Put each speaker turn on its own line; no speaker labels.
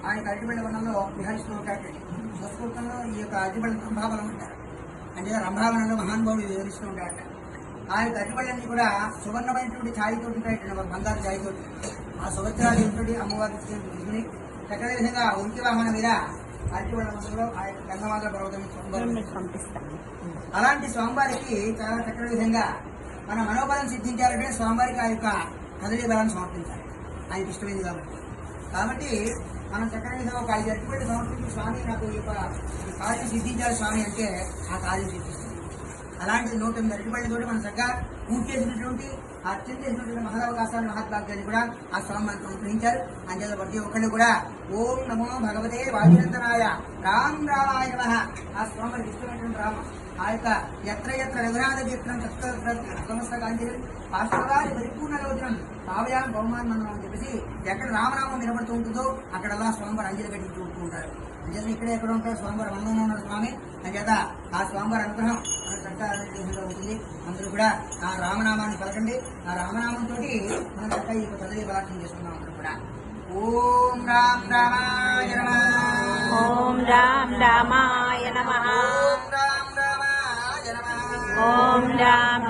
ఆ యొక్క అరటిపళ్ళ వనంలో విహరిస్తూ ఉంటాడు. సంస్కృతంలో ఈ యొక్క అరటిపళ్ళ రంభావనం అంటారు. అంటే రంభావనంలో మహానుభావుడు వివరిస్తూ ఉంటాడట. ఆ యొక్క అరటిపళ్ళన్నీ కూడా సువర్ణమైనటువంటి ఛాయతో ఉంటాయి, బంగారు ఛాయతో. ఆ సుభద్రాదేవితోటి అమ్మవారి తీసుకుని చక్కటి విధంగా ఉనికి వాహనం మీద అరటిపళ్ళ వనంలో ఆ యొక్క గంగమాల పర్వతం పంపిస్తాను. అలాంటి స్వామివారికి చాలా చక్కటి విధంగా మన మనోబలం సిద్ధించాలంటే స్వామివారికి ఆ యొక్క కదలి బలాన్ని సమర్పించాలి, ఆయనకి ఇష్టమైంది కాబట్టి మనం చక్కటి విధంగా ఒక 5 అరటిపళ్ళు సమర్పించి స్వామి నాకు ఈ యొక్క కార్యం సిద్ధించాలి స్వామి అంటే ఆ కార్యం సిద్ధిస్తుంది. అలాంటి 108 అరటిపళ్ళతోటి మనం చక్కగా పూజ చేసినటువంటి అత్యంత చేసినటువంటి మహదవకాశాన్ని మహాత్భాగ్యాన్ని కూడా ఆ స్వామి మనకు అనుగ్రహించారు. అంచేత ప్రతి ఒక్కళ్ళు కూడా ఓం నమో భగవతే వాయునందనాయ రామ్ రామాయ నమః. ఆ స్వామికి ఇష్టమైనటువంటి రామ ఆ యొక్క ఎత్ర ఎత్ర రఘునాథ చిత్రం సమస్త కాంజలి పాశ్వగారి పరిపూర్ణ రోజునం కావ్యాం బహుమానం అని చెప్పేసి ఎక్కడ రామనామం నిలబడుతూ ఉంటుందో అక్కడల్లా స్వామివారు అంజలి కట్టి చూస్తూ ఉంటారు. అంచేత ఇక్కడే ఎక్కడ ఉంటారు స్వామివారు మనలో ఉన్న స్వామి. అంచేత ఆ స్వామివారి అనుగ్రహం మన చక్కగా ఉంటుంది. అందరూ కూడా ఆ రామనామాన్ని పలకండి. ఆ రామనామంతో మనం చక్కగా ఈ చదివి బలాక్షం చేసుకున్నాం. అందరూ కూడా ఓం రామ్ రామాయ నమః.
ఓం రామ్ రామాయ నమః.
ఓం రామ్ రామాయ నమః.
ఓం రామ్